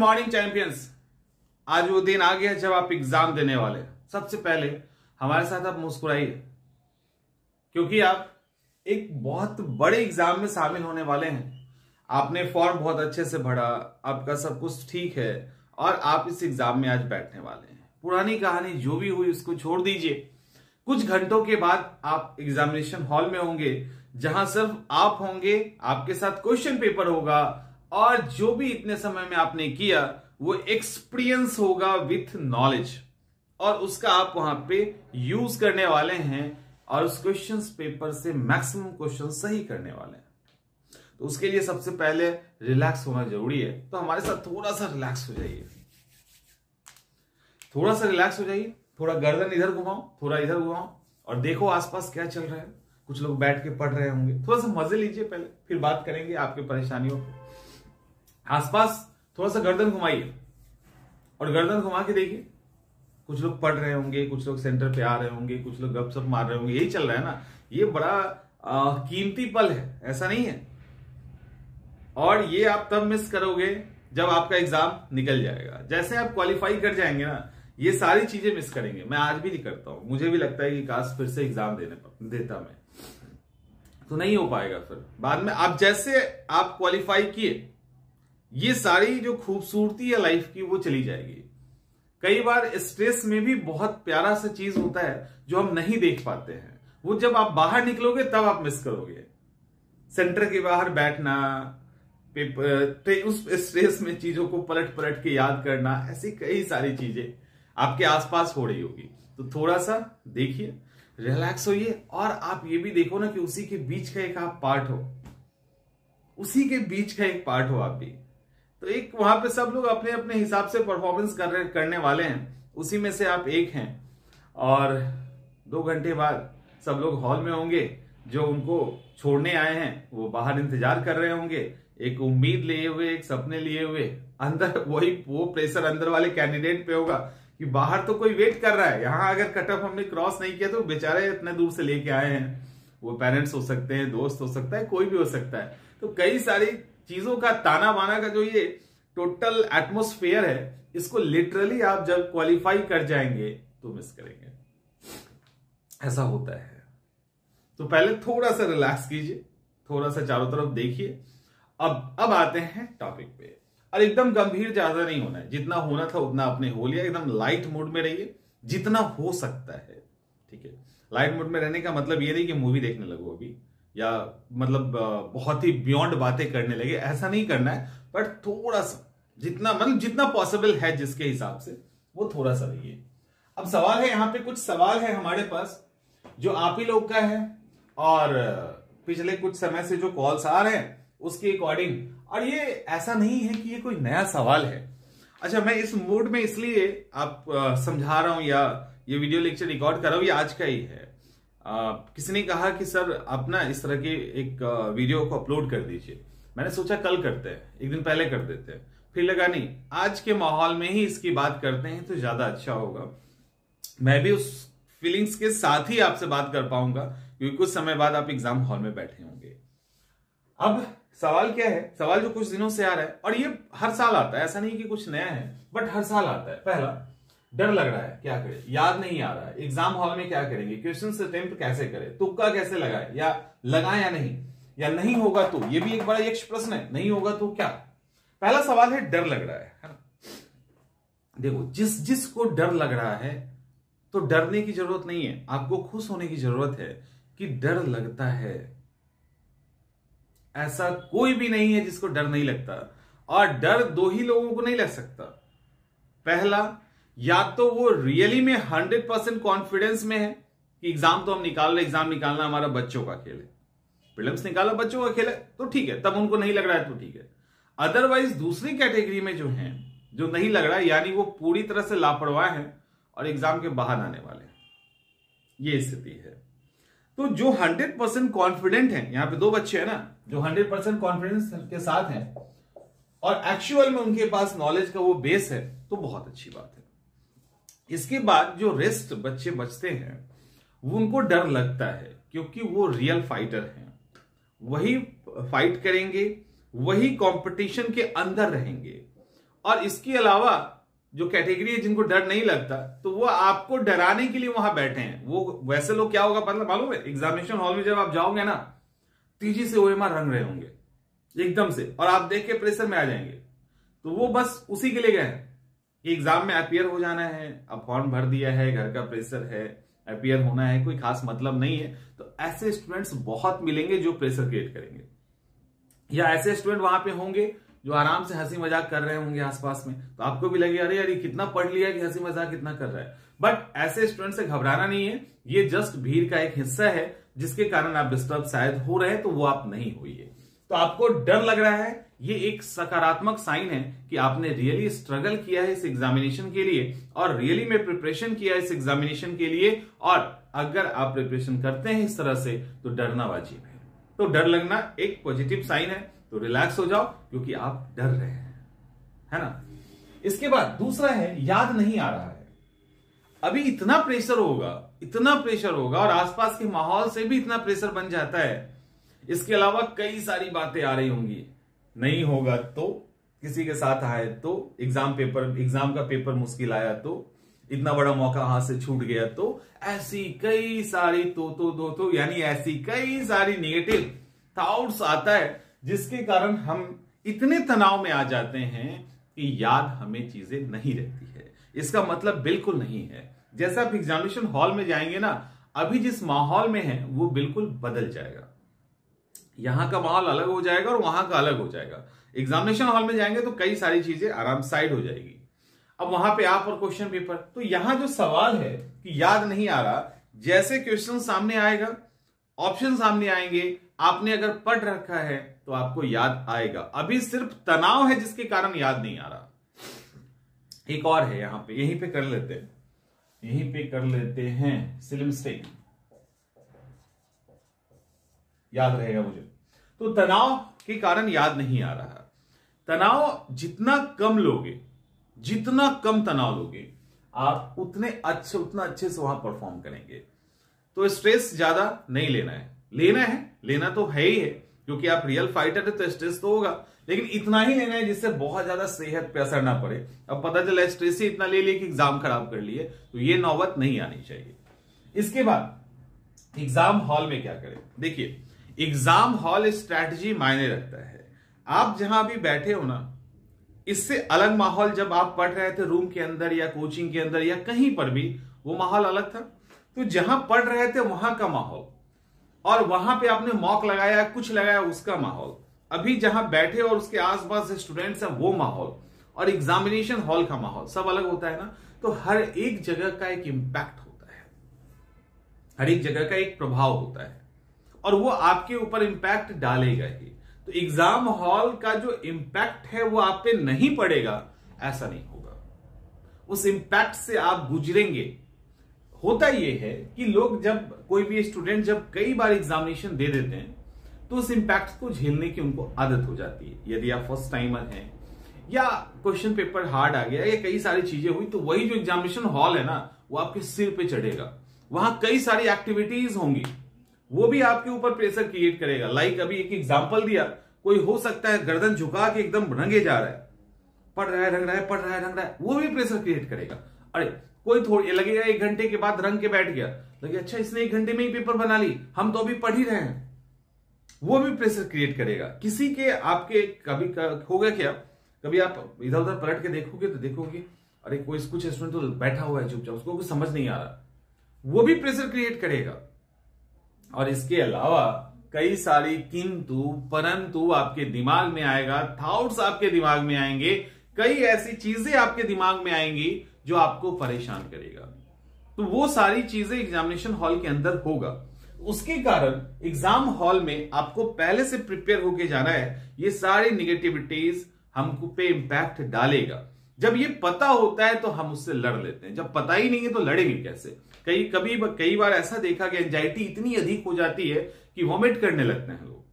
Morning champions. आज वो दिन आ गया जब आप एग्जाम देने वाले हैं। सबसे पहले हमारे साथ आप मुस्कुराइए, क्योंकि आप एक बहुत बड़े एग्जाम में शामिल होने वाले हैं। आपने फॉर्म बहुत अच्छे से भरा, आपका सब कुछ ठीक है और आप इस एग्जाम में आज बैठने वाले हैं। पुरानी कहानी जो भी हुई उसको छोड़ दीजिए। कुछ घंटों के बाद आप एग्जामिनेशन हॉल में होंगे, जहां सिर्फ आप होंगे, आपके साथ क्वेश्चन पेपर होगा और जो भी इतने समय में आपने किया वो एक्सपीरियंस होगा विथ नॉलेज, और उसका आप वहां पे यूज करने वाले हैं और उस क्वेश्चन पेपर से मैक्सिमम क्वेश्चन सही करने वाले हैं। तो उसके लिए सबसे पहले रिलैक्स होना जरूरी है। तो हमारे साथ थोड़ा सा रिलैक्स हो जाइए, थोड़ा सा रिलैक्स हो जाइए। थोड़ा गर्दन इधर घुमाओ, थोड़ा इधर घुमाओ और देखो आसपास क्या चल रहा है। कुछ लोग बैठ के पढ़ रहे होंगे, थोड़ा सा मजे लीजिए पहले, फिर बात करेंगे आपके परेशानियों पे। आसपास थोड़ा सा गर्दन घुमाइए और गर्दन घुमा के देखिए। कुछ लोग पढ़ रहे होंगे, कुछ लोग सेंटर पे आ रहे होंगे, कुछ लोग गपशप मार रहे होंगे। यही चल रहा है ना। ये बड़ा कीमती पल है, ऐसा नहीं है। और ये आप तब मिस करोगे जब आपका एग्जाम निकल जाएगा। जैसे आप क्वालिफाई कर जाएंगे ना, ये सारी चीजें मिस करेंगे। मैं आज भी नहीं करता हूं, मुझे भी लगता है कि काश फिर से एग्जाम देता मैं, तो नहीं हो पाएगा। फिर बाद में आप जैसे आप क्वालिफाई किए, ये सारी जो खूबसूरती है लाइफ की वो चली जाएगी। कई बार स्ट्रेस में भी बहुत प्यारा सा चीज होता है जो हम नहीं देख पाते हैं। वो जब आप बाहर निकलोगे तब आप मिस करोगे। सेंटर के बाहर बैठना, उस स्ट्रेस में चीजों को पलट पलट के याद करना, ऐसी कई सारी चीजें आपके आसपास हो रही होगी। तो थोड़ा सा देखिए, रिलैक्स होइए और आप ये भी देखो ना कि उसी के बीच का एक आप पार्ट हो, उसी के बीच का एक पार्ट हो आप भी। तो एक वहां पे सब लोग अपने अपने हिसाब से परफॉर्मेंस करने वाले हैं, उसी में से आप एक हैं। और 2 घंटे बाद सब लोग हॉल में होंगे। जो उनको छोड़ने आए हैं वो बाहर इंतजार कर रहे होंगे, एक उम्मीद लिए हुए, एक सपने लिए हुए। अंदर वो प्रेशर अंदर वाले कैंडिडेट पे होगा कि बाहर तो कोई वेट कर रहा है। यहां अगर कट ऑफ हमने क्रॉस नहीं किया तो बेचारे इतने दूर से लेके आए हैं। वो पेरेंट्स हो सकते हैं, दोस्त हो सकता है, कोई भी हो सकता है। तो कई सारी चीजों का ताना बाना का जो ये टोटल एटमोस्फेयर है, इसको लिटरली आप जब क्वालिफाई कर जाएंगे तो मिस करेंगे। ऐसा होता है। तो पहले थोड़ा सा रिलैक्स कीजिए, थोड़ा सा चारों तरफ देखिए। अब आते हैं टॉपिक पे। और एकदम गंभीर ज्यादा नहीं होना है, जितना होना था उतना आपने हो लिया। एकदम लाइट मूड में रहिए जितना हो सकता है, ठीक है। लाइट मूड में रहने का मतलब ये नहीं कि मूवी देखने लगो अभी, या मतलब बहुत ही बियॉन्ड बातें करने लगे, ऐसा नहीं करना है। बट थोड़ा सा जितना पॉसिबल है जिसके हिसाब से, वो थोड़ा सा रहिए। अब सवाल है, यहाँ पे कुछ सवाल है हमारे पास जो आप ही लोग का है और पिछले कुछ समय से जो कॉल्स आ रहे हैं उसके अकॉर्डिंग। और ये ऐसा नहीं है कि ये कोई नया सवाल है। अच्छा, मैं इस मूड में इसलिए आप समझा रहा हूं या ये वीडियो लेक्चर रिकॉर्ड कर रहा हूं, ये आज का ही है। किसी ने कहा कि सर आप ना इस तरह के एक वीडियो को अपलोड कर दीजिए। मैंने सोचा कल करते हैं, एक दिन पहले कर देते हैं। फिर लगा नहीं, आज के माहौल में ही इसकी बात करते हैं तो ज्यादा अच्छा होगा। मैं भी उस फीलिंग्स के साथ ही आपसे बात कर पाऊंगा, क्योंकि कुछ समय बाद आप एग्जाम हॉल में बैठे होंगे। अब सवाल क्या है? सवाल जो कुछ दिनों से आ रहा है, और ये हर साल आता है, ऐसा नहीं कि कुछ नया है, बट हर साल आता है। पहला, डर लग रहा है, क्या करें, याद नहीं आ रहा है, एग्जाम हॉल में क्या करेंगे, क्वेश्चन अटेम्प्ट कैसे करें, तुक्का कैसे लगाए, या लगाए या नहीं, या नहीं होगा तो, ये भी एक बड़ा यक्ष प्रश्न है, नहीं होगा तो क्या। पहला सवाल है, डर लग रहा है ना। देखो, जिसको डर लग रहा है तो डरने की जरूरत नहीं है, आपको खुश होने की जरूरत है कि डर लगता है। ऐसा कोई भी नहीं है जिसको डर नहीं लगता। और डर 2 ही लोगों को नहीं लग सकता। पहला, या तो वो रियली में 100% कॉन्फिडेंस में है कि एग्जाम तो हम निकाल रहे, एग्जाम निकालना हमारा बच्चों का खेल है, प्रीलिम्स निकाला बच्चों का खेल है, तो ठीक है, तब उनको नहीं लग रहा है तो ठीक है। अदरवाइज दूसरी कैटेगरी में जो है, जो नहीं लग रहा है, यानी वो पूरी तरह से लापरवाह है और एग्जाम के बाहर आने वाले हैं, ये स्थिति है। तो जो 100% कॉन्फिडेंट है, यहां पे 2 बच्चे हैं ना जो 100% कॉन्फिडेंस के साथ हैं और एक्चुअल में उनके पास नॉलेज का वो बेस है, तो बहुत अच्छी बात है। इसके बाद जो रेस्ट बच्चे बचते हैं, वो उनको डर लगता है क्योंकि वो रियल फाइटर हैं, वही फाइट करेंगे, वही कंपटीशन के अंदर रहेंगे और इसके अलावा जो कैटेगरी है जिनको डर नहीं लगता, तो वो आपको डराने के लिए वहां बैठे हैं। वो वैसे लोग क्या होगा मतलब मालूम है, एग्जामिनेशन हॉल में जब आप जाओगे ना, तेजी से ओएमआर रंग रहे होंगे एकदम से, और आप देख के प्रेशर में आ जाएंगे। तो वो बस उसी के लिए गए हैं कि एग्जाम में अपीयर हो जाना है, अब फॉर्म भर दिया है, घर का प्रेशर है, अपीयर होना है, कोई खास मतलब नहीं है। तो ऐसे स्टूडेंट्स बहुत मिलेंगे जो प्रेशर क्रिएट करेंगे, या ऐसे स्टूडेंट वहां पे होंगे जो आराम से हंसी मजाक कर रहे होंगे आसपास में, तो आपको भी लगे अरे यार कितना पढ़ लिया कि हंसी मजाक कितना कर रहा है। बट ऐसे स्टूडेंट से घबराना नहीं है, ये जस्ट भीड़ का एक हिस्सा है जिसके कारण आप डिस्टर्ब शायद हो रहे हैं, तो वो आप नहीं होइए। तो आपको डर लग रहा है, ये एक सकारात्मक साइन है कि आपने रियली स्ट्रगल किया है इस एग्जामिनेशन के लिए, और रियली में प्रिपरेशन किया है इस एग्जामिनेशन के लिए। और अगर आप प्रिपरेशन करते हैं इस तरह से तो डरना वाजिब है। तो डर लगना एक पॉजिटिव साइन है, तो रिलैक्स हो जाओ क्योंकि आप डर रहे हैं, है ना। इसके बाद दूसरा है याद नहीं आ रहा है। अभी इतना प्रेशर होगा और आसपास के माहौल से भी इतना प्रेशर बन जाता है। इसके अलावा कई सारी बातें आ रही होंगी, नहीं होगा तो, किसी के साथ आए तो, एग्जाम का पेपर मुश्किल आया तो, इतना बड़ा मौका हाथ से छूट गया तो, ऐसी कई सारी तो यानी ऐसी कई सारी नेगेटिव थॉट्स आता है, जिसके कारण हम इतने तनाव में आ जाते हैं कि याद हमें चीजें नहीं रहती है। इसका मतलब बिल्कुल नहीं है। जैसे आप एग्जामिनेशन हॉल में जाएंगे ना, अभी जिस माहौल में है वो बिल्कुल बदल जाएगा। यहां का माहौल अलग हो जाएगा और वहां का अलग हो जाएगा। एग्जामिनेशन हॉल में जाएंगे तो कई सारी चीजें आराम साइड हो जाएगी। अब वहां पे आप और क्वेश्चन पेपर, तो यहां जो सवाल है कि याद नहीं आ रहा, जैसे क्वेश्चन सामने आएगा, ऑप्शन सामने आएंगे, आपने अगर पढ़ रखा है तो आपको याद आएगा। अभी सिर्फ तनाव है जिसके कारण याद नहीं आ रहा। एक और है यहां पे, यहीं पे कर लेते हैं सिलिम स्टेक, याद रहेगा मुझे। तो तनाव के कारण याद नहीं आ रहा। तनाव जितना कम तनाव लोगे आप, उतना अच्छे से वहां परफॉर्म करेंगे। तो स्ट्रेस ज्यादा नहीं लेना तो है ही है, क्योंकि आप रियल फाइटर है तो स्ट्रेस तो होगा, लेकिन इतना ही लेना है जिससे बहुत ज्यादा सेहत पे असर ना पड़े। अब पता चला स्ट्रेस ही इतना ले लिया कि एग्जाम खराब कर लिए, तो ये नौबत नहीं आनी चाहिए। इसके बाद एग्जाम हॉल में क्या करें, देखिए एग्जाम हॉल स्ट्रैटेजी मायने रखता है। आप जहां भी बैठे हो ना, इससे अलग माहौल जब आप पढ़ रहे थे रूम के अंदर या कोचिंग के अंदर या कहीं पर भी, वो माहौल अलग था। तो जहां पढ़ रहे थे वहां का माहौल, और वहां पे आपने मॉक लगाया, कुछ लगाया, उसका माहौल, अभी जहां बैठे और उसके आसपास स्टूडेंट्स हैं वो माहौल, और एग्जामिनेशन हॉल का माहौल सब अलग होता है ना। तो हर एक जगह का एक इंपैक्ट होता है, हर एक जगह का एक प्रभाव होता है, और वो आपके ऊपर इंपैक्ट डालेगा ही। तो एग्जाम हॉल का जो इंपैक्ट है वो आप पे नहीं पड़ेगा ऐसा नहीं होगा, उस इंपैक्ट से आप गुजरेंगे। होता यह है कि लोग जब, कोई भी स्टूडेंट जब कई बार एग्जामिनेशन दे देते हैं तो उस इंपैक्ट को झेलने की उनको आदत हो जाती है। यदि आप फर्स्ट टाइमर हैं या क्वेश्चन पेपर हार्ड आ गया या कई सारी चीजें हुई, तो वही जो एग्जामिनेशन हॉल है ना, वो आपके सिर पे चढ़ेगा। वहां कई सारी एक्टिविटीज होंगी, वो भी आपके ऊपर प्रेशर क्रिएट करेगा। लाइक अभी एक एग्जांपल दिया, कोई हो सकता है गर्दन झुका के एकदम रंगे जा रहा है, पढ़ रहा है रंग रहा है, वो भी प्रेशर क्रिएट करेगा। अरे कोई थोड़ी लगेगा 1 घंटे के बाद रंग के बैठ गया, लगे अच्छा इसने 1 घंटे में ही पेपर बना ली, हम तो अभी पढ़ ही रहे हैं, वो भी प्रेशर क्रिएट करेगा। किसी के आपके कभी हो गया क्या, कभी आप इधर उधर पलट के देखोगे अरे कोई कुछ स्टूडेंट तो बैठा हुआ है चुपचाप, उसको कुछ समझ नहीं आ रहा, वो भी प्रेशर क्रिएट करेगा। और इसके अलावा कई सारी किंतु परंतु आपके दिमाग में आएगा, थॉट्स आपके दिमाग में आएंगे, कई ऐसी चीजें आपके दिमाग में आएंगी जो आपको परेशान करेगा। तो वो सारी चीजें एग्जामिनेशन हॉल के अंदर होगा। उसके कारण एग्जाम हॉल में आपको पहले से प्रिपेयर होके जाना है। ये सारी निगेटिविटीज हमको पे इंपैक्ट डालेगा। जब ये पता होता है तो हम उससे लड़ लेते हैं, जब पता ही नहीं है तो लड़ेंगे कैसे। कई बार ऐसा देखा कि एंजाइटी इतनी अधिक हो जाती है कि वॉमिट करने लगते हैं लोग,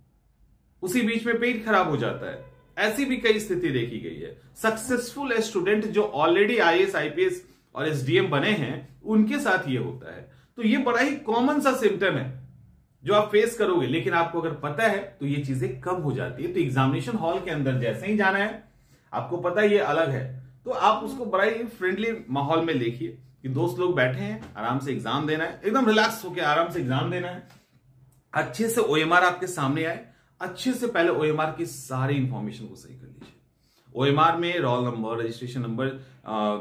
उसी बीच में पेट खराब हो जाता है। ऐसी भी कई स्थिति देखी गई है। सक्सेसफुल स्टूडेंट जो ऑलरेडी आईएएस आईपीएस और एसडीएम बने हैं, उनके साथ ये होता है। तो ये बड़ा ही कॉमन सा सिम्टम है जो आप फेस करोगे, लेकिन आपको अगर पता है तो ये चीजें कम हो जाती है। तो एग्जामिनेशन हॉल के अंदर जैसे ही जाना है, आपको पता है ये अलग है, तो आप उसको बड़ा ही फ्रेंडली माहौल में देखिए कि दोस्त लोग बैठे हैं, आराम से एग्जाम देना है, एकदम रिलैक्स होकर आराम से एग्जाम देना है। अच्छे से ओएमआर आपके सामने आए, अच्छे से पहले ओएमआर की सारी इंफॉर्मेशन को सही कर लीजिए। ओएमआर में roll number, registration number,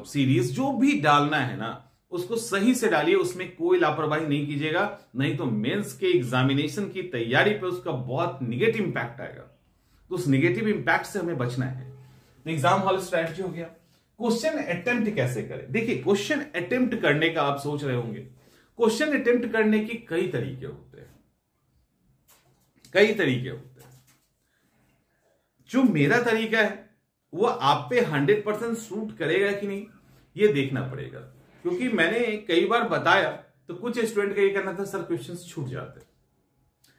series जो भी डालना है ना उसको सही से डालिए, उसमें कोई लापरवाही नहीं कीजिएगा, नहीं तो मेंस के एग्जामिनेशन की तैयारी पे उसका बहुत निगेटिव इंपैक्ट आएगा। तो उस निगेटिव इंपैक्ट से हमें बचना है। तो एग्जाम हॉल स्ट्रैटेजी हो गया। क्वेश्चन अटेम्प्ट कैसे करें? देखिए, क्वेश्चन अटेम्प्ट करने का आप सोच रहे होंगे, क्वेश्चन अटेम्प्ट करने के कई तरीके होते हैं, कई तरीके होते हैं। जो मेरा तरीका है वो आप पे 100% सूट करेगा कि नहीं ये देखना पड़ेगा, क्योंकि मैंने कई बार बताया तो कुछ स्टूडेंट का ये कहना था सर क्वेश्चंस छूट जाते।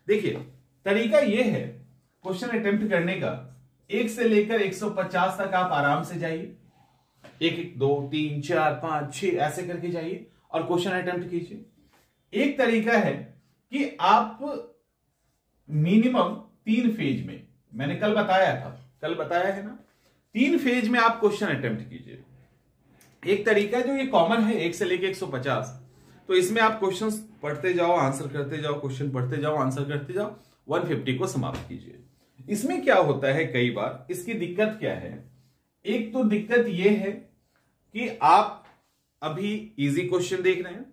देखिए, तरीका ये है क्वेश्चन अटेम्प्ट करने का, 1 से लेकर 150 तक आप आराम से जाइए, 1 2 3 4 5 6 ऐसे करके जाइए और क्वेश्चन अटेम्प्ट कीजिए। एक तरीका है कि आप मिनिमम 3 फेज में, मैंने कल बताया है ना, 3 फेज में आप क्वेश्चन अटेम्प्ट कीजिए। एक तरीका जो ये कॉमन है 1 से लेकर 150, तो इसमें आप क्वेश्चंस पढ़ते जाओ, आंसर करते जाओ, क्वेश्चन पढ़ते जाओ, आंसर करते जाओ, 150 को समाप्त कीजिए। इसमें क्या होता है, कई बार इसकी दिक्कत क्या है, एक तो दिक्कत ये है कि आप अभी इजी क्वेश्चन देख रहे हैं,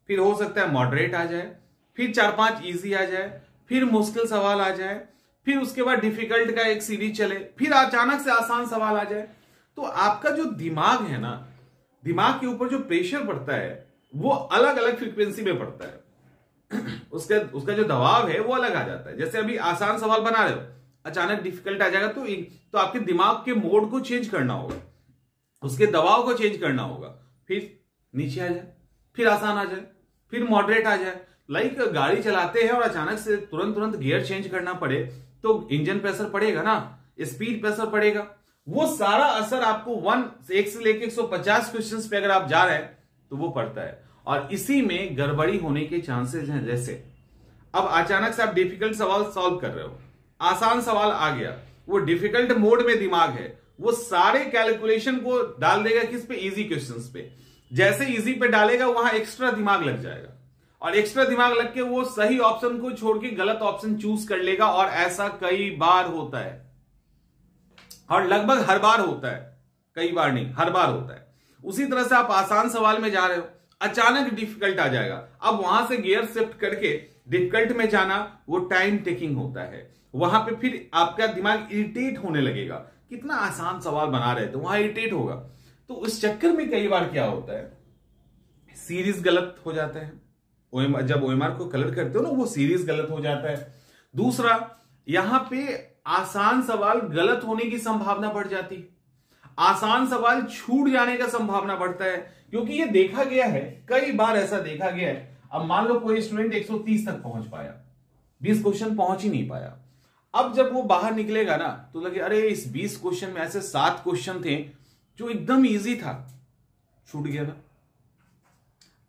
फिर हो सकता है मॉडरेट आ जाए, फिर 4-5 इजी आ जाए, फिर मुश्किल सवाल आ जाए, फिर उसके बाद डिफिकल्ट का एक सीरीज चले, फिर अचानक से आसान सवाल आ जाए। तो आपका जो दिमाग है ना, दिमाग के ऊपर जो प्रेशर पड़ता है वो अलग अलग फ्रीक्वेंसी में पड़ता है। उसका जो दबाव है वो अलग आ जाता है। जैसे अभी आसान सवाल बना रहे हो, अचानक डिफिकल्ट आ जाएगा तो आपके दिमाग के मोड को चेंज करना होगा, उसके दबाव को चेंज करना होगा, फिर नीचे आ जाए, फिर आसान आ जाए, फिर मॉडरेट आ जाए। लाइक गाड़ी चलाते हैं और अचानक से तुरंत गियर चेंज करना पड़े तो इंजन प्रेशर पड़ेगा ना, स्पीड प्रेशर पड़ेगा, वो सारा असर आपको 1 से लेकर 150 क्वेश्चंस पे अगर आप जा रहे हैं तो वो पड़ता है। और इसी में गड़बड़ी होने के चांसेस हैं। जैसे अब अचानक से आप डिफिकल्ट सवाल सॉल्व कर रहे हो, आसान सवाल आ गया, वो डिफिकल्ट मोड में दिमाग है, वो सारे कैलकुलेशन को डाल देगा किस पे, इजी क्वेश्चंस पे। जैसे इजी पे डालेगा वहां एक्स्ट्रा दिमाग लग जाएगा, और एक्स्ट्रा दिमाग लग के वो सही ऑप्शन को छोड़ के गलत ऑप्शन चूज कर लेगा। और ऐसा कई बार होता है, और लगभग हर बार होता है, कई बार नहीं, हर बार होता है। उसी तरह से आप आसान सवाल में जा रहे हो, अचानक डिफिकल्ट आ जाएगा, अब वहां से गियर शिफ्ट करके डिफिकल्ट में जाना वो टाइम टेकिंग होता है। वहां पे फिर आपका दिमाग इरिटेट होने लगेगा, कितना आसान सवाल बना रहे थे, वहां इरिटेट होगा। तो उस चक्कर में कई बार क्या होता है, सीरीज गलत हो जाता है। जब ओएमआर को कलर करते हो ना, वो सीरीज गलत हो जाता है। दूसरा, यहां पे आसान सवाल गलत होने की संभावना बढ़ जाती है, आसान सवाल छूट जाने का संभावना बढ़ता है, क्योंकि ये देखा गया है, कई बार ऐसा देखा गया है। अब मान लो कोई स्टूडेंट 130 तक पहुंच पाया, 20 क्वेश्चन पहुंच ही नहीं पाया। अब जब वो बाहर निकलेगा ना तो लगे अरे इस 20 क्वेश्चन में ऐसे 7 क्वेश्चन थे जो एकदम इजी था, छूट गया ना।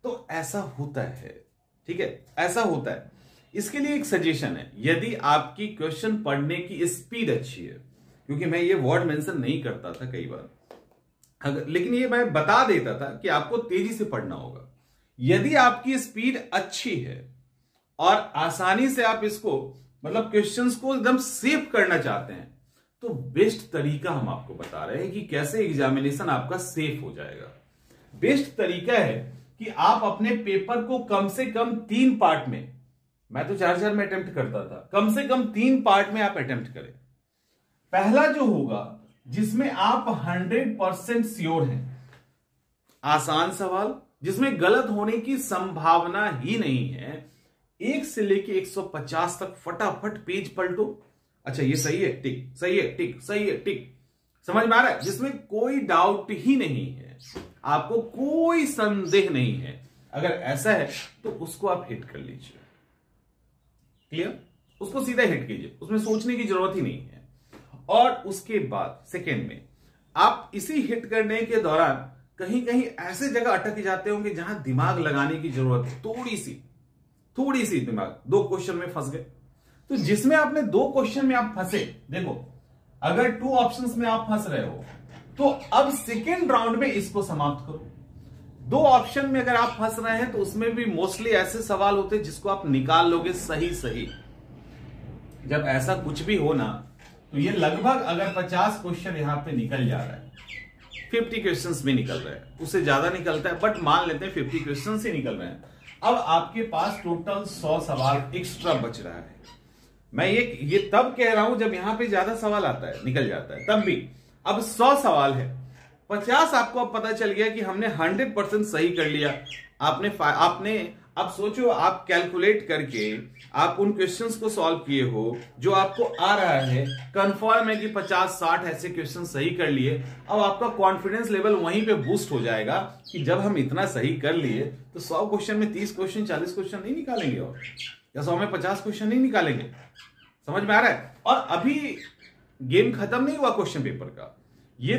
तो ऐसा होता है, ठीक है, ऐसा होता है। इसके लिए एक सजेशन है, यदि आपकी क्वेश्चन पढ़ने की स्पीड अच्छी है, क्योंकि मैं ये वर्ड मेंशन नहीं करता था कई बार, लेकिन ये मैं बता देता था कि आपको तेजी से पढ़ना होगा। यदि आपकी स्पीड अच्छी है और आसानी से आप इसको मतलब क्वेश्चंस को एकदम सेव करना चाहते हैं, तो बेस्ट तरीका हम आपको बता रहे हैं कि कैसे एग्जामिनेशन आपका सेफ हो जाएगा। बेस्ट तरीका है कि आप अपने पेपर को कम से कम 3 पार्ट में, मैं तो 4 में अटेम्प्ट करता था, कम से कम 3 पार्ट में आप अटेम्प्ट करें। पहला जो होगा जिसमें आप 100% श्योर हैं, आसान सवाल जिसमें गलत होने की संभावना ही नहीं है, 1 से लेके 150 तक फटाफट पेज पलटो। अच्छा ये सही है, टिक, सही है, टिक, सही है, टिक, समझ में आ रहा है, जिसमें कोई डाउट ही नहीं है, आपको कोई संदेह नहीं है। अगर ऐसा है तो उसको आप हिट कर लीजिए, क्लियर, उसको सीधा हिट कीजिए, उसमें सोचने की जरूरत ही नहीं है। और उसके बाद सेकेंड में आप इसी हिट करने के दौरान कहीं कहीं ऐसे जगह अटक जाते होंगे जहां दिमाग लगाने की जरूरत है, थोड़ी सी दिमाग, 2 क्वेश्चन में फंस गए। तो जिसमें आपने 2 क्वेश्चन में आप फंसे, देखो अगर 2 ऑप्शंस में आप फंस रहे हो तो अब सेकेंड राउंड में इसको समाप्त करो। दो ऑप्शन में अगर आप फंस रहे हैं तो उसमें भी मोस्टली ऐसे सवाल होते हैं जिसको आप निकाल लोगे सही सही। जब ऐसा कुछ भी हो ना तो ये लगभग अगर 50 क्वेश्चन यहां पे निकल जा रहा है, 50 क्वेश्चंस भी निकल रहे हैं, उससे ज्यादा निकलता है बट मान लेते हैं 50 क्वेश्चंस ही निकल रहे हैं। अब आपके पास टोटल 100 सवाल एक्स्ट्रा बच रहा है। मैं ये तब कह रहा हूं जब यहां पे ज्यादा सवाल आता है, निकल जाता है, तब भी। अब 100 सवाल है, 50 आपको अब पता चल गया कि हमने 100% सही कर लिया। आपने अब सोचो, आप कैलकुलेट करके आप उन क्वेश्चंस को सॉल्व किए हो जो आपको आ रहा है, कंफर्म है कि 50-60 ऐसे क्वेश्चन सही कर लिए। अब आपका कॉन्फिडेंस लेवल वहीं पे बूस्ट हो जाएगा कि जब हम इतना सही कर लिए तो 100 क्वेश्चन में 30 क्वेश्चन 40 क्वेश्चन नहीं निकालेंगे, और या 100 में 50 क्वेश्चन नहीं निकालेंगे। समझ में आ रहा है? और अभी गेम खत्म नहीं हुआ क्वेश्चन पेपर का। ये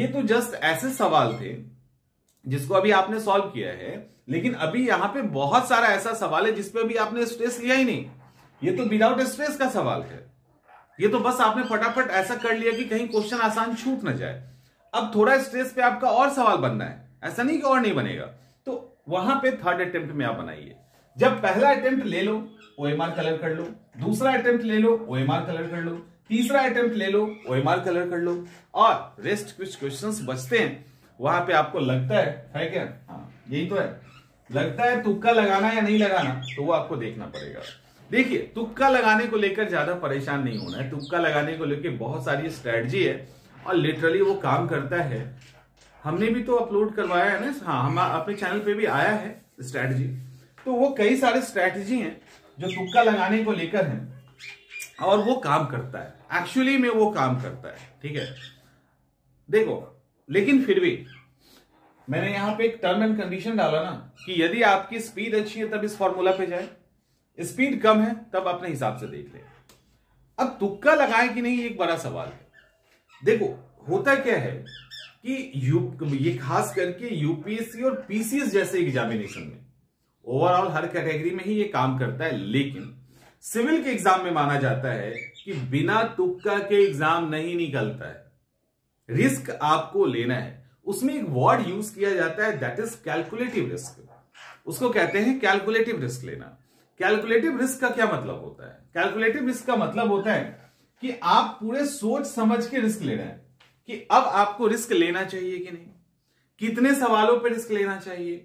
तो जस्ट ऐसे सवाल थे जिसको अभी आपने सॉल्व किया है, लेकिन अभी यहां पे बहुत सारा ऐसा सवाल है जिसपे अभी आपने स्ट्रेस लिया ही नहीं। ये तो विदाउट स्ट्रेस का सवाल है। ये तो बस आपने फटाफट ऐसा कर लिया कि कहीं क्वेश्चन आसान छूट ना जाए। अब थोड़ा स्ट्रेस पे आपका और सवाल बनना है, ऐसा नहीं कि और नहीं बनेगा। तो वहां पे थर्ड अटेम्प्ट में आप बनाइए। जब पहला अटेम्प्ट ले लो, OMR कलर कर लो, दूसरा अटेम्प्ट ले लो, OMR कलर कर लो, तीसरा अटेम्प्ट ले लो, OMR कलर कर लो, और रेस्ट कुछ क्वेश्चंस बचते हैं वहां पे आपको लगता है क्या? हाँ, यही तो है, लगता है तुक्का लगाना या नहीं लगाना, तो वो आपको देखना पड़ेगा। देखिए, तुक्का लगाने को लेकर ज्यादा परेशान नहीं होना है। तुक्का लगाने को लेकर बहुत सारी स्ट्रेटजी है और लिटरली वो काम करता है। हमने भी तो अपलोड करवाया है ना, हाँ, हम अपने चैनल पे भी आया है स्ट्रेटजी। तो वो कई सारे स्ट्रेटजी हैं जो तुक्का लगाने को लेकर है और वो काम करता है, एक्चुअली में वो काम करता है। ठीक है, देखो, लेकिन फिर भी मैंने यहां पे एक टर्म एंड कंडीशन डाला ना कि यदि आपकी स्पीड अच्छी है तब इस फॉर्मूला पे जाए, स्पीड कम है तब अपने हिसाब से देख ले। अब तुक्का लगाए कि नहीं, एक बड़ा सवाल है। देखो, होता क्या है कि ये खास करके यूपीएससी और पीसीएस जैसे एग्जामिनेशन में ओवरऑल हर कैटेगरी में ही ये काम करता है, लेकिन सिविल के एग्जाम में माना जाता है कि बिना तुक्का के एग्जाम नहीं निकलता है। रिस्क आपको लेना है। उसमें एक वर्ड यूज किया जाता है, दैट इज कैलकुलेटिव रिस्क। उसको कहते हैं कैलकुलेटिव रिस्क लेना। कैलकुलेटिव रिस्क का क्या मतलब होता है? कैलकुलेटिव रिस्क का मतलब होता है कि आप पूरे सोच समझ के रिस्क ले रहे हैं कि अब आपको रिस्क लेना चाहिए कि नहीं, कितने सवालों पर रिस्क लेना चाहिए,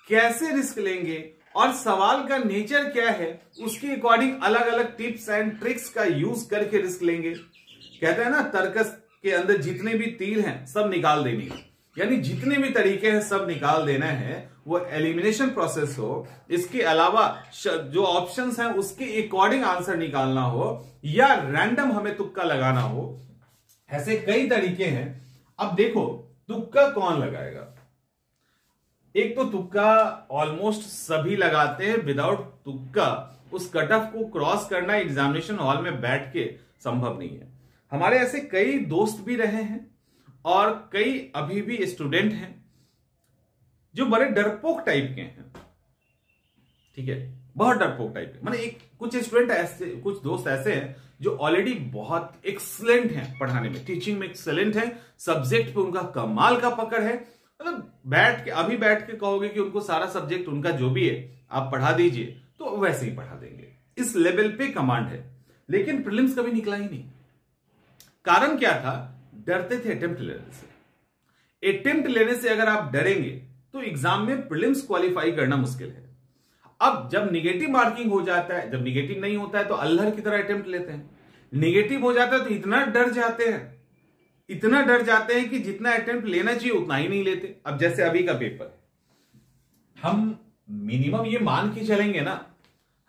कैसे रिस्क लेंगे, और सवाल का नेचर क्या है, उसके अकॉर्डिंग अलग अलग टिप्स एंड ट्रिक्स का यूज करके रिस्क लेंगे। कहते हैं ना, तर्कस के अंदर जितने भी तीर हैं सब निकाल देनी है, यानी जितने भी तरीके हैं सब निकाल देना है। वो एलिमिनेशन प्रोसेस हो, इसके अलावा जो ऑप्शंस हैं उसके अकॉर्डिंग आंसर निकालना हो, या रैंडम हमें तुक्का लगाना हो, ऐसे कई तरीके हैं। अब देखो, तुक्का कौन लगाएगा? एक तो तुक्का ऑलमोस्ट सभी लगाते हैं। विदाउट तुक्का उस कट ऑफ को क्रॉस करना एग्जामिनेशन हॉल में बैठ के संभव नहीं है। हमारे ऐसे कई दोस्त भी रहे हैं और कई अभी भी स्टूडेंट हैं जो बड़े डरपोक टाइप के हैं। ठीक है, बहुत डरपोक टाइप के, मतलब कुछ स्टूडेंट ऐसे, कुछ दोस्त ऐसे हैं जो ऑलरेडी बहुत एक्सीलेंट हैं पढ़ाने में, टीचिंग में एक्सीलेंट हैं, सब्जेक्ट पे उनका कमाल का पकड़ है। मतलब अभी बैठ के कहोगे कि उनको सारा सब्जेक्ट उनका जो भी है आप पढ़ा दीजिए तो वैसे ही पढ़ा देंगे, इस लेवल पे कमांड है। लेकिन प्रीलिम्स कभी निकला ही नहीं। कारण क्या था? डरते थे अटेम्प्ट लेने से। अटेम्प्ट लेने से अगर आप डरेंगे तो एग्जाम में प्रीलिम्स क्वालिफाई करना मुश्किल है। अब जब निगेटिव मार्किंग हो जाता है, जब निगेटिव नहीं होता है तो अल्हर की तरह अटेम्प्ट लेते हैं, निगेटिव हो जाता है तो इतना डर जाते हैं कि जितना अटेम्प्ट लेना चाहिए उतना ही नहीं लेते। अब जैसे अभी का पेपर, हम मिनिमम ये मान के चलेंगे ना,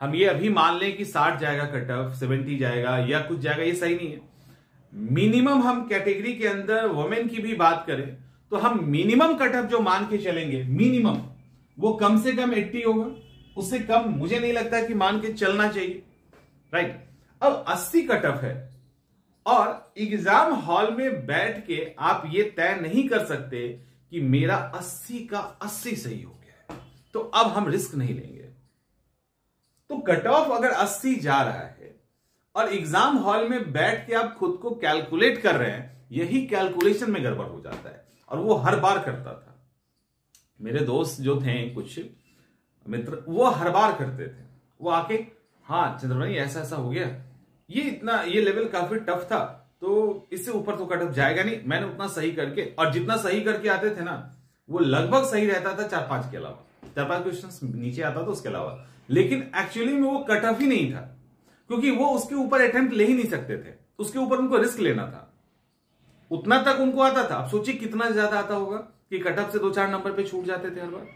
हम ये अभी मान लें कि 60 जाएगा कट ऑफ, 70 जाएगा या कुछ जाएगा, ये सही नहीं है। मिनिमम हम कैटेगरी के अंदर वुमेन की भी बात करें तो हम मिनिमम कट ऑफ जो मान के चलेंगे, मिनिमम वो कम से कम 80 होगा, उससे कम मुझे नहीं लगता कि मान के चलना चाहिए, राइट। अब 80 कट ऑफ है और एग्जाम हॉल में बैठ के आप ये तय नहीं कर सकते कि मेरा 80 का 80 सही हो गया है, तो अब हम रिस्क नहीं लेंगे। तो कट ऑफ अगर 80 जा रहा है और एग्जाम हॉल में बैठ के आप खुद को कैलकुलेट कर रहे हैं यही कैलकुलेशन में गड़बड़ हो जाता है, और वो हर बार करता था। मेरे दोस्त जो थे कुछ मित्र, वो हर बार करते थे। वो आके, हाँ चंद्र भाई ऐसा ऐसा हो गया, ये लेवल काफी टफ था, तो इससे ऊपर तो कट ऑफ जाएगा नहीं। मैंने उतना सही करके, और जितना सही करके आते थे ना, वो लगभग सही रहता था 4-5 के अलावा, 4-5 क्वेश्चन नीचे आता था उसके अलावा, लेकिन एक्चुअली में वो कट ऑफ ही नहीं था, क्योंकि वो उसके ऊपर अटेम्प्ट ले ही नहीं सकते थे, उसके ऊपर उनको रिस्क लेना था। उतना तक उनको आता था। अब सोचिए कितना ज्यादा आता होगा कि कट ऑफ से 2-4 नंबर पे छूट जाते थे हर बार।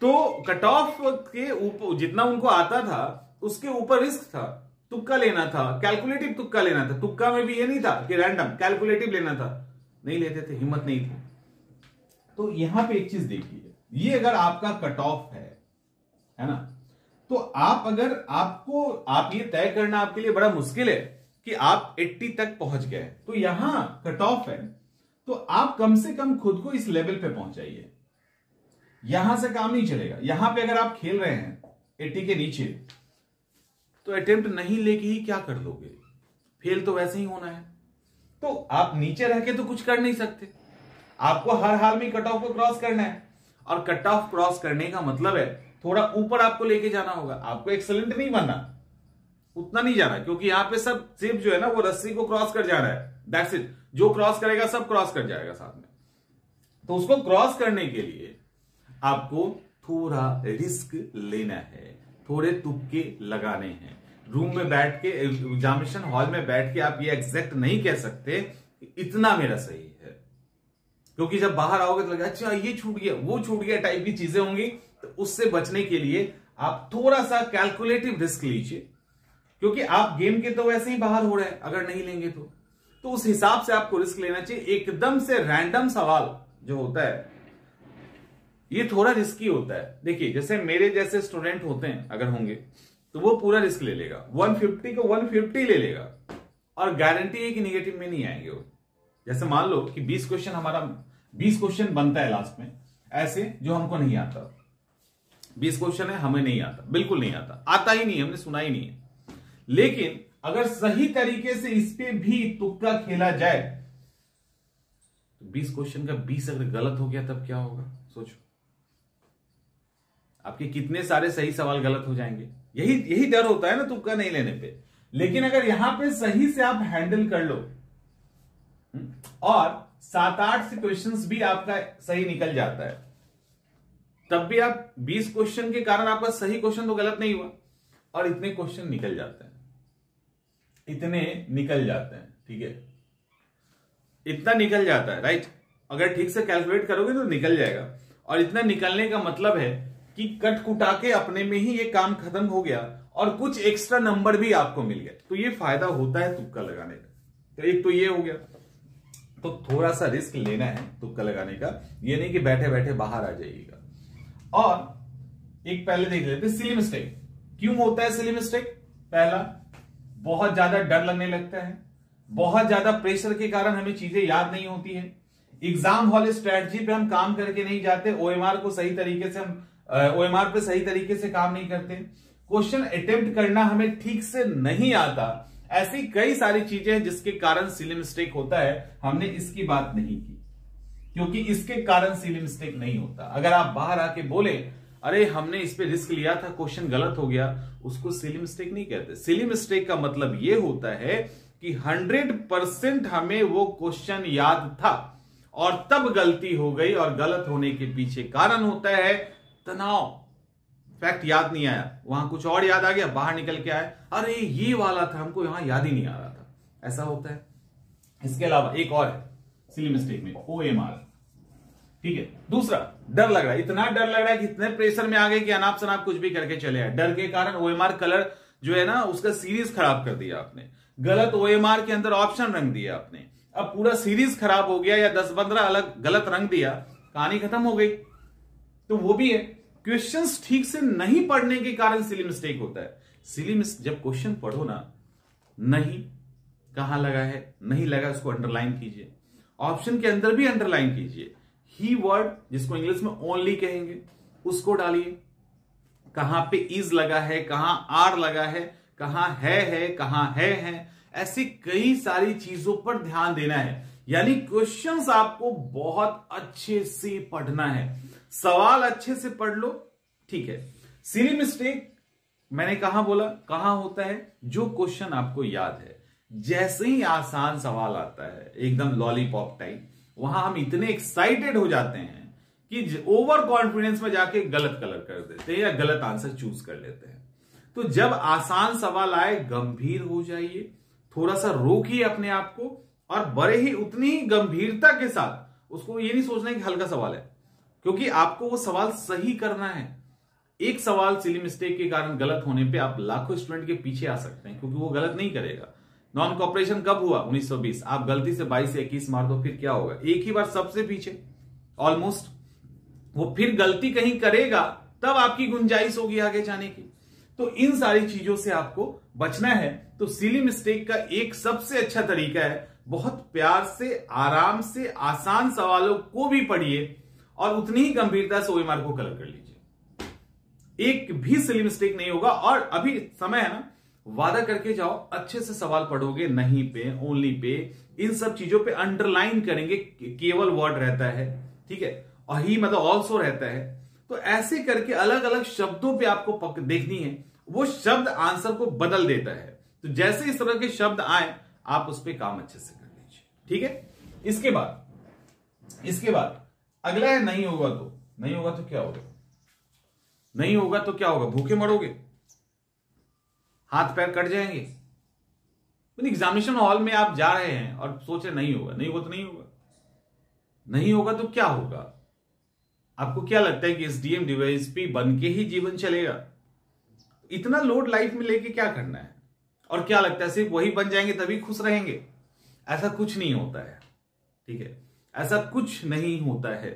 तो कट ऑफ के ऊपर जितना उनको आता था, उसके ऊपर रिस्क था, तुक्का लेना था, कैलकुलेटिव तुक्का लेना था। तुक्का में भी ये नहीं था कि रैंडम, कैलकुलेटिव लेना था, नहीं लेते थे, हिम्मत नहीं थी। तो यहां पे एक चीज देखिए, ये अगर आपका कट ऑफ है ना, तो आप ये तय करना आपके लिए बड़ा मुश्किल है कि आप 80 तक पहुंच गए, तो यहां कट ऑफ है, तो आप कम से कम खुद को इस लेवल पे पहुंचाइए। यहां से काम नहीं चलेगा। यहां पे अगर आप खेल रहे हैं 80 के नीचे, तो अटेम्प्ट नहीं लेके ही क्या कर लोगे, फेल तो वैसे ही होना है। तो आप नीचे रह के तो कुछ कर नहीं सकते, आपको हर हाल में कट ऑफ को क्रॉस करना है, और कट ऑफ क्रॉस करने का मतलब है थोड़ा ऊपर आपको लेके जाना होगा। आपको एक्सेलेंट नहीं बनना, उतना नहीं जाना, क्योंकि यहां पे सब सिर्फ जो है ना, वो रस्सी को क्रॉस कर जा रहा है, दैट्स इट। जो क्रॉस करेगा सब क्रॉस कर जाएगा साथ में। तो उसको क्रॉस करने के लिए आपको थोड़ा रिस्क लेना है, थोड़े तुक्के लगाने हैं। रूम में बैठ के, एग्जामिनेशन हॉल में बैठ के आप ये एग्जैक्ट नहीं कह सकते कि इतना मेरा सही है, क्योंकि जब बाहर आओगे तो लगेगा अच्छा ये छूट गया, वो छूट गया, टाइप की चीजें होंगी। तो उससे बचने के लिए आप थोड़ा सा कैलकुलेटिव रिस्क लीजिए, क्योंकि आप गेम के तो वैसे ही बाहर हो रहे हैं अगर नहीं लेंगे तो उस हिसाब से आपको रिस्क लेना चाहिए। एकदम से रैंडम सवाल जो होता है, ये थोड़ा रिस्की होता है। देखिए जैसे मेरे जैसे स्टूडेंट होते हैं अगर होंगे, तो वो पूरा रिस्क ले लेगा, 150 को 150 ले लेगा, और गारंटी है कि निगेटिव में नहीं आएंगे वो। जैसे मान लो कि 20 क्वेश्चन हमारा 20 क्वेश्चन बनता है लास्ट में, ऐसे जो हमको नहीं आता, 20 क्वेश्चन है हमें नहीं आता, बिल्कुल नहीं आता ही नहीं, हमने सुना ही नहीं है। लेकिन अगर सही तरीके से इस पे भी तुक्का खेला जाए, तो 20 क्वेश्चन का 20 अगर गलत हो गया तब क्या होगा, सोचो। आपके कितने सारे सही सवाल गलत हो जाएंगे। यही डर होता है ना तुक्का नहीं लेने पे। लेकिन अगर यहां पे सही से आप हैंडल कर लो, और 7-8 क्वेश्चंस भी आपका सही निकल जाता है, तब भी आप 20 क्वेश्चन के कारण आपका सही क्वेश्चन तो गलत नहीं हुआ, और इतने क्वेश्चन निकल जाते हैं, इतने निकल जाते हैं, ठीक है, इतना निकल जाता है, राइट। अगर ठीक से कैलकुलेट करोगे तो निकल जाएगा। और इतना निकलने का मतलब है कि कट कुटा के अपने में ही ये काम खत्म हो गया, और कुछ एक्स्ट्रा नंबर भी आपको मिल गए। तो ये फायदा होता है तुक्का लगाने का। तो एक तो ये हो गया, तो थोड़ा सा रिस्क लेना है तुक्का लगाने का, ये नहीं कि बैठे बैठे बाहर आ जाइएगा। और एक पहले देख लेते सिली मिस्टेक। क्यों होता है सिली मिस्टेक? पहला, बहुत ज्यादा डर लगने लगता है, बहुत ज्यादा प्रेशर के कारण हमें चीजें याद नहीं होती है। एग्जाम हॉल स्ट्रेटजी पे हम काम करके नहीं जाते, ओएमआर को सही तरीके से हम ओएमआर पे सही तरीके से काम नहीं करते, क्वेश्चन अटेम्प्ट करना हमें ठीक से नहीं आता। ऐसी कई सारी चीजें हैं जिसके कारण सिली मिस्टेक होता है। हमने इसकी बात नहीं की, क्योंकि इसके कारण सिली मिस्टेक नहीं होता। अगर आप बाहर आके बोले अरे हमने इस पे रिस्क लिया था, क्वेश्चन गलत हो गया, उसको सिली मिस्टेक नहीं कहते। सिली मिस्टेक का मतलब यह होता है कि 100% हमें वो क्वेश्चन याद था और तब गलती हो गई, और गलत होने के पीछे कारण होता है तनाव। फैक्ट याद नहीं आया, वहां कुछ और याद आ गया, बाहर निकल के आए अरे ये वाला था, हमको यहां याद ही नहीं आ रहा था, ऐसा होता है। इसके अलावा एक और है सिली मिस्टेक में, ओएमआर, ठीक है। दूसरा, डर लग रहा है, इतना डर लग रहा है कि इतने प्रेशर में आ गए कि अनाप शनाप कुछ भी करके चले आए। डर के कारण ओएमआर कलर जो है ना, उसका सीरीज खराब कर दिया आपने, गलत ओएमआर के अंदर ऑप्शन रंग दिया आपने, अब पूरा सीरीज खराब हो गया, या 10-15 अलग गलत रंग दिया, कहानी खत्म हो गई। तो वो भी है, क्वेश्चंस ठीक से नहीं पढ़ने के कारण सिली मिस्टेक होता है। जब क्वेश्चन पढ़ो ना, नहीं कहां लगा है, नहीं लगा, उसको अंडरलाइन कीजिए, ऑप्शन के अंदर भी अंडरलाइन कीजिए, ही वर्ड जिसको इंग्लिश में ओनली कहेंगे उसको डालिए, कहां पे इज लगा है, कहां आर लगा है, कहां है, कहां है। ऐसी कई सारी चीजों पर ध्यान देना है, यानी क्वेश्चंस आपको बहुत अच्छे से पढ़ना है, सवाल अच्छे से पढ़ लो, ठीक है। सिली मिस्टेक मैंने कहां बोला, कहां होता है, जो क्वेश्चन आपको याद है, जैसे ही आसान सवाल आता है एकदम लॉलीपॉप टाइप, वहां हम इतने एक्साइटेड हो जाते हैं कि ओवर कॉन्फिडेंस में जाके गलत कलर कर देते हैं या गलत आंसर चूज कर लेते हैं। तो जब आसान सवाल आए गंभीर हो जाइए, थोड़ा सा रोकिए अपने आप को और बड़े ही उतनी ही गंभीरता के साथ उसको ये नहीं सोचना है कि हल्का सवाल है, क्योंकि आपको वो सवाल सही करना है। एक सवाल सिली मिस्टेक के कारण गलत होने पे आप लाखों स्टूडेंट के पीछे आ सकते हैं, क्योंकि वो गलत नहीं करेगा। नॉन कॉपरेशन कब हुआ? 1920। आप गलती से 22 से 21 मार दो, फिर क्या होगा? एक ही बार सबसे पीछे ऑलमोस्ट। वो फिर गलती कहीं करेगा तब आपकी गुंजाइश होगी आगे जाने की। तो इन सारी चीजों से आपको बचना है। तो सिली मिस्टेक का एक सबसे अच्छा तरीका है, बहुत प्यार से, आराम से, आसान सवालों को भी पढ़िए और उतनी ही गंभीरता से ओएमआर को कलर कर लीजिए। एक भी सिली मिस्टेक नहीं होगा। और अभी समय है ना, वादा करके जाओ, अच्छे से सवाल पढ़ोगे, नहीं पे, ओनली पे, इन सब चीजों पे अंडरलाइन करेंगे, केवल वर्ड रहता है, ठीक है, और ही मतलब ऑल्सो रहता है। तो ऐसे करके अलग अलग शब्दों पे आपको देखनी है, वो शब्द आंसर को बदल देता है। तो जैसे इस तरह के शब्द आए, आप उस पर काम अच्छे से कर लीजिए, ठीक है। इसके बाद अगला है नहीं होगा तो। नहीं होगा तो क्या होगा? नहीं होगा तो क्या होगा? भूखे मरोगे, हाथ पैर कट जाएंगे। एग्जामिनेशन हॉल में आप जा रहे हैं और सोचे नहीं होगा, नहीं होगा तो नहीं होगा। नहीं होगा तो क्या होगा? आपको क्या लगता है कि एसडीएम डीवाईएसपी बन के ही जीवन चलेगा? इतना लोड लाइफ में लेके क्या करना है? और क्या लगता है सिर्फ वही बन जाएंगे तभी खुश रहेंगे? ऐसा कुछ नहीं होता है, ठीक है, ऐसा कुछ नहीं होता है।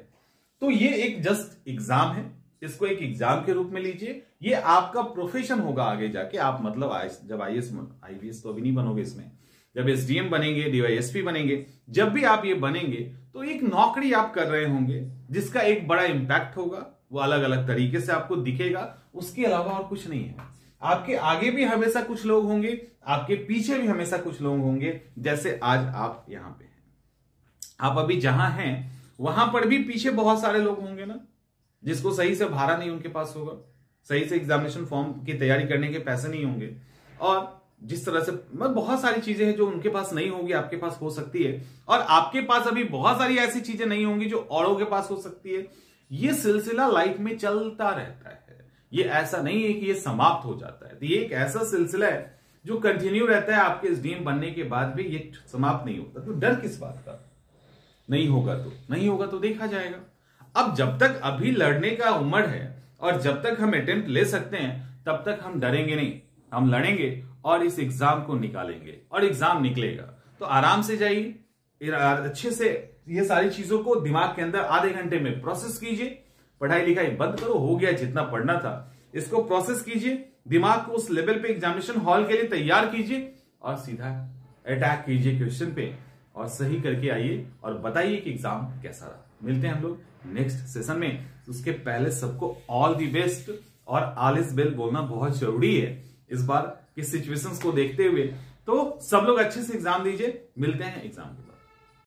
तो ये एक जस्ट एग्जाम है, इसको एक एग्जाम के रूप में लीजिए। ये आपका प्रोफेशन होगा आगे जाके। आप मतलब जब आईएएस तो अभी नहीं बनोगे इसमें, जब एसडीएम बनेंगे, डीवाईएसपी बनेंगे, जब भी आप ये बनेंगे तो एक नौकरी आप कर रहे होंगे जिसका एक बड़ा इंपैक्ट होगा, वो अलग अलग तरीके से आपको दिखेगा। उसके अलावा और कुछ नहीं है। आपके आगे भी हमेशा कुछ लोग होंगे, आपके पीछे भी हमेशा कुछ लोग होंगे। जैसे आज आप यहां पे हैं, आप अभी जहां हैं वहां पर भी पीछे बहुत सारे लोग होंगे ना, जिसको सही से भाड़ा नहीं उनके पास होगा, सही से एग्जामिनेशन फॉर्म की तैयारी करने के पैसे नहीं होंगे, और जिस तरह से मतलब बहुत सारी चीजें हैं जो उनके पास नहीं होगी, आपके पास हो सकती है। और आपके पास अभी बहुत सारी ऐसी चीजें नहीं होंगी जो औरों के पास हो सकती है। ये सिलसिला लाइफ में चलता रहता है। ये ऐसा नहीं है कि ये समाप्त हो जाता है। तो ये एक ऐसा सिलसिला है जो कंटिन्यू रहता है। आपके एसडीएम बनने के बाद भी ये समाप्त नहीं होता। तो डर किस बात का? नहीं होगा तो देखा जाएगा। अब जब तक अभी लड़ने का उम्र है और जब तक हम अटेम्प्ट ले सकते हैं, तब तक हम डरेंगे नहीं, हम लड़ेंगे और इस एग्जाम को निकालेंगे और एग्जाम निकलेगा। तो आराम से जाइए, अच्छे से ये सारी चीजों को दिमाग के अंदर आधे घंटे में प्रोसेस कीजिए। पढ़ाई लिखाई बंद करो, हो गया जितना पढ़ना था, इसको प्रोसेस कीजिए, दिमाग को उस लेवल पे एग्जामिनेशन हॉल के लिए तैयार कीजिए और सीधा अटैक कीजिए क्वेश्चन पे और सही करके आइए और बताइए कि एग्जाम कैसा रहा। मिलते हैं हम लोग नेक्स्ट सेशन में। उसके पहले सबको ऑल दी बेस्ट और ऑल इज वेल बोलना बहुत जरूरी है इस बार की सिचुएशंस को देखते हुए। तो सब लोग अच्छे से एग्जाम दीजिए। मिलते हैं एग्जाम के बाद।